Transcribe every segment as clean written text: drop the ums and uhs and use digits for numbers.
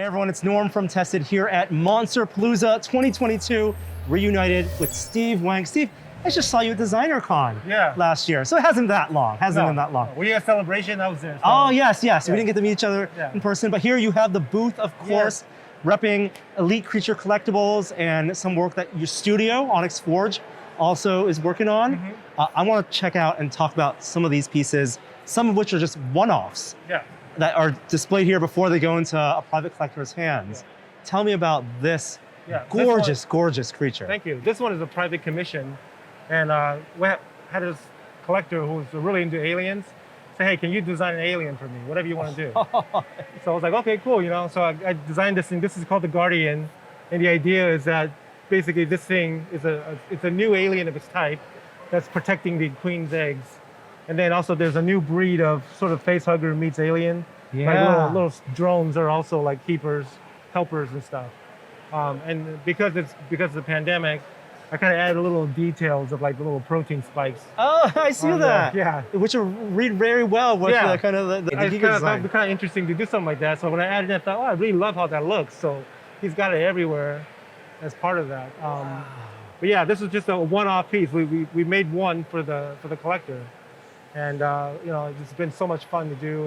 everyone, it's Norm from Tested here at Monsterpalooza 2022, reunited with Steve Wang. Steve, I just saw you at Designer Con last year, so it hasn't been that long. Been that long. We had a celebration, I was there. So. Oh, yes. We didn't get to meet each other in person, but here you have the booth, of course, repping Elite Creature Collectibles and some work that your studio, Onyx Forge, also is working on. I want to check out and talk about some of these pieces, some of which are just one-offs. That are displayed here before they go into a private collector's hands. Tell me about this gorgeous creature. Thank you. This one is a private commission. And we had this collector who was really into aliens say, hey, can you design an alien for me? Whatever you want to do. So I was like, okay, cool. So I designed this thing. This is called the Guardian. And the idea is that basically this thing is it's a new alien of its type that's protecting the queen's eggs. And then also there's a new breed of sort of face hugger meets alien. Like little drones are also like keepers, helpers and stuff. And because of the pandemic, I kind of added little details of like the little protein spikes. Oh, I see that. Which will read very well with the kind of the geek design. It'd be kind of interesting to do something like that. So when I added it, I thought, oh, I really love how that looks. So he's got it everywhere as part of that. But yeah, this is just a one-off piece. We made one for the collector. And it's been so much fun to do.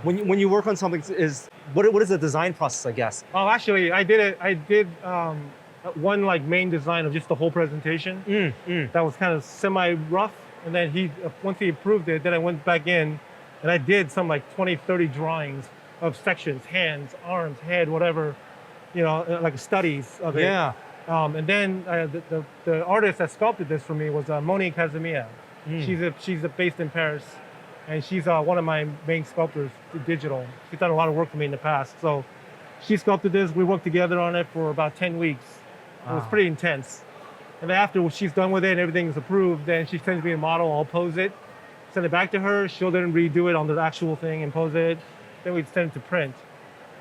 When you work on something, what is the design process, I guess? Oh, actually, I did one like main design of just the whole presentation. That was kind of semi-rough. And then once he approved it, then I went back in and I did some like 20, 30 drawings of sections, hands, arms, head, whatever, like studies of it. And then the artist that sculpted this for me was Monique Kazemiya. She's based in Paris, and she's one of my main sculptors, digital. She's done a lot of work for me in the past. So she sculpted this. We worked together on it for about 10 weeks. It was pretty intense. And then after she's done with it and everything's approved, then she sends me a model, I'll pose it, send it back to her. She'll then redo it on the actual thing and pose it. Then we'd send it to print.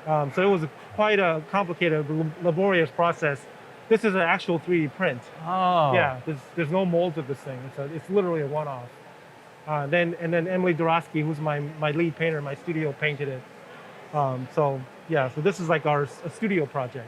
So it was quite a complicated, laborious process. This is an actual 3D print. Yeah, there's no molds of this thing. It's literally a one-off. Then Emily Dorosky, who's my lead painter, my studio painted it. So this is like a studio project.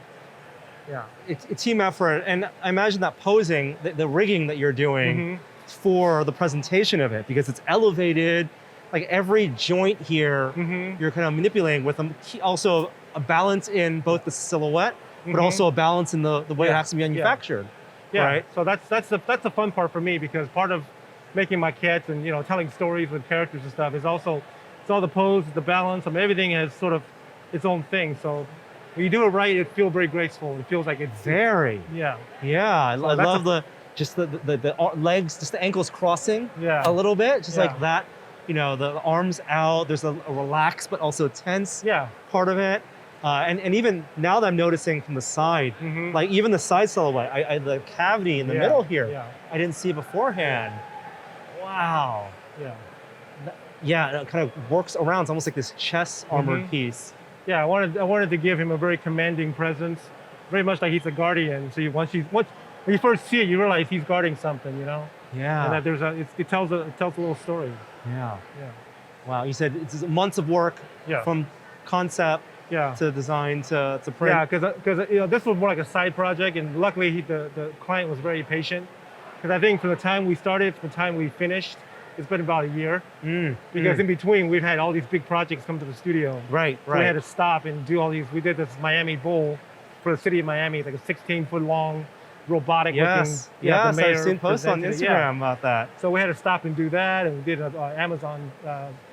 Yeah, it's a team effort, and I imagine that posing, the rigging that you're doing for the presentation of it, because it's elevated. Like every joint here, you're kind of manipulating with them. Also a balance in both the silhouette, but also a balance in the way it has to be manufactured. Right? So that's the fun part for me, because part of making my kits and telling stories with characters and stuff is also it's all the pose, the balance. everything has sort of its own thing. So when you do it right, it feels very graceful. It feels like it's very. I love the legs, just the ankles crossing a little bit, just like that. The arms out. There's a relaxed but also tense part of it. And even now that I'm noticing from the side, like even the side silhouette, the cavity in the middle here, I didn't see beforehand. Wow. It kind of works around. It's almost like this chest armored piece. Yeah, I wanted to give him a very commanding presence, very much like he's a guardian. So when you first see it, you realize he's guarding something, And that it tells a little story. Wow, you said it's months of work from concept to design to print. Yeah, because this was more like a side project, and luckily the client was very patient. Because I think from the time we started to the time we finished, it's been about a year. Because in between, we've had all these big projects come to the studio. Right. So we had to stop and do all these. We did this Miami Bowl for the city of Miami. It's like a 16-foot long robotic looking. Yes, I've seen posts on Instagram about that. So we had to stop and do that, and we did an Amazon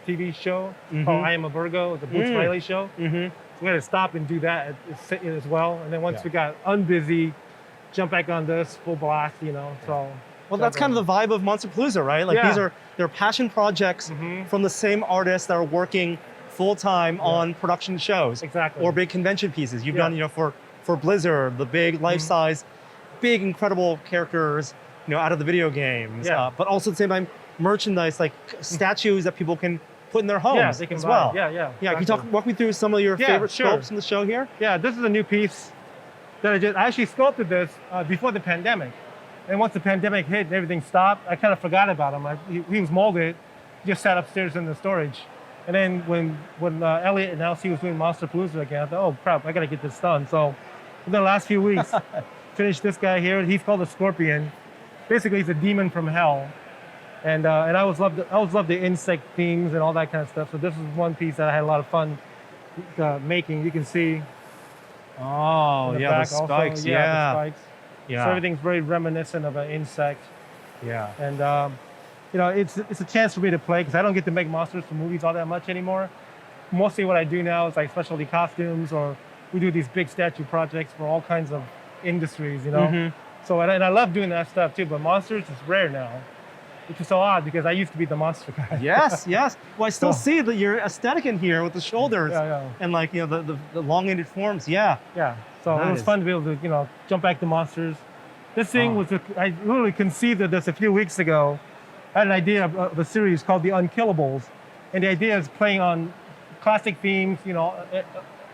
TV show called I Am a Virgo, the Boots Riley show. So we had to stop and do that as well. And then once we got unbusy, jump back on this full blast, So. Well, that's kind of the vibe of Monsterpalooza, right? Like they're passion projects from the same artists that are working full time on production shows, or big convention pieces. You've done, for Blizzard, the big life size, big incredible characters, out of the video games. But also at the same time, merchandise like statues that people can put in their homes they can as buy. well. Can you walk me through some of your favorite sculpts in the show here? Yeah, this is a new piece that I actually sculpted this before the pandemic. And once the pandemic hit and everything stopped, I kind of forgot about him. He was molded, just sat upstairs in the storage. And then when Elliot announced he was doing Monsterpalooza again, I thought, oh crap, I gotta get this done. So in the last few weeks, finished this guy here. He's called a Scorpion. Basically, he's a demon from hell. And I always loved the insect themes and all that kind of stuff. So this is one piece that I had a lot of fun making. You can see. Oh yeah, the spikes. Also, yeah, the spikes. Yeah. So everything's very reminiscent of an insect. Yeah. And you know, it's a chance for me to play because I don't get to make monsters for movies all that much anymore. Mostly what I do now is like specialty costumes, or we do these big statue projects for all kinds of industries, you know. Mm-hmm. So and I love doing that stuff too. But monsters is rare now, which is so odd because I used to be the monster guy. Yes, yes. Well, I still see that your aesthetic in here with the shoulders and like, you know, the elongated forms. Yeah. Yeah. So it was fun to be able to, you know, jump back to monsters. This thing was, I literally conceived of this a few weeks ago. I had an idea of a series called the Unkillables. And the idea is playing on classic themes, you know,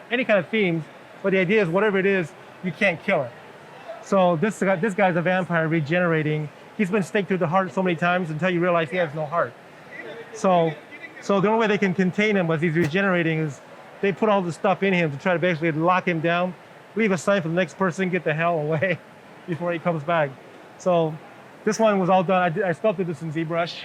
any kind of themes. But the idea is whatever it is, you can't kill it. So this guy's a vampire regenerating. He's been staked through the heart so many times until you realize he has no heart. So the only way they can contain him as he's regenerating is they put all the stuff in him to try to basically lock him down, leave a sign for the next person, get the hell away before he comes back. So this one was all done. I sculpted this in ZBrush.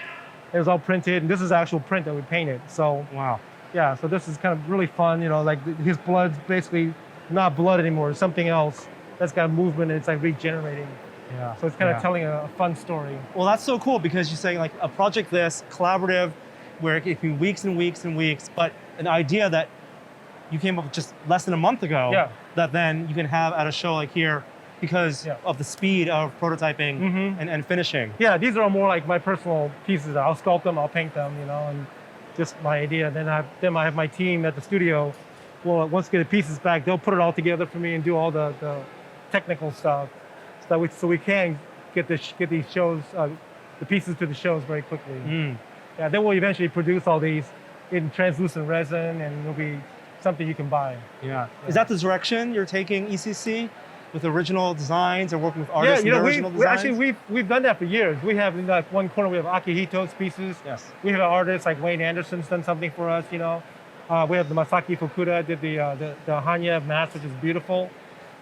It was all printed, and this is actual print that we painted. So wow. Yeah, so this is kind of really fun. You know, like his blood's basically not blood anymore. It's something else that's got movement, and it's like regenerating. Yeah. So it's kind of telling a fun story. Well, that's so cool because you're saying like a project this collaborative, where it can be weeks and weeks and weeks, but an idea that you came up with just less than a month ago, that then you can have at a show like here because of the speed of prototyping and finishing. Yeah, these are all more like my personal pieces. I'll sculpt them, I'll paint them, you know, and just my idea. Then I have my team at the studio. Well, once we get the pieces back, they'll put it all together for me and do all the technical stuff, so we can get these shows, the pieces to the shows very quickly. Yeah, then we'll eventually produce all these in translucent resin, and it'll be something you can buy. Yeah. Is that the direction you're taking ECC? With original designs or working with artists you know, and original designs? Actually, we've done that for years. We have in like one corner, we have Akihito's pieces. Yes. We have artists like Wayne Anderson's done something for us, you know. We have the Masaki Fukuda did the Hanya mask, which is beautiful.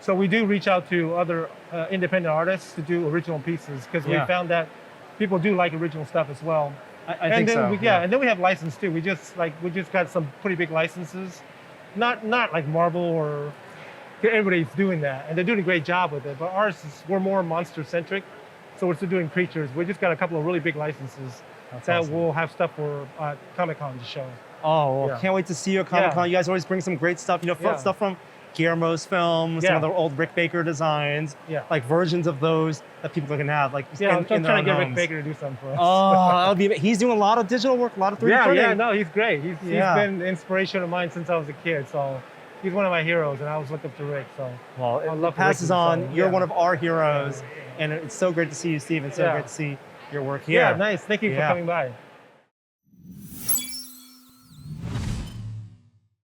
So we do reach out to other independent artists to do original pieces because we found that people do like original stuff as well. I think so. And then we have license too. We just got some pretty big licenses, not like Marvel or. Everybody's doing that, and they're doing a great job with it. But ours we're more monster-centric, so we're still doing creatures. We just got a couple of really big licenses that awesome. We'll have stuff for Comic-Con to show. Oh, well, can't wait to see you at Comic-Con. You guys always bring some great stuff. You know, stuff from Guillermo's films, some of the old Rick Baker designs, like versions of those that people can have. Like, I'm trying to get Rick Baker to do something for us. Oh, he's doing a lot of digital work, a lot of 3D printing. Yeah, no, he's great. He's been an inspiration of mine since I was a kid. So. He's one of my heroes, and I always look up to Rick. So, well, it passes on. You're one of our heroes, and it's so great to see you, Steve, and so great to see your work here. Yeah, nice. Thank you for coming by.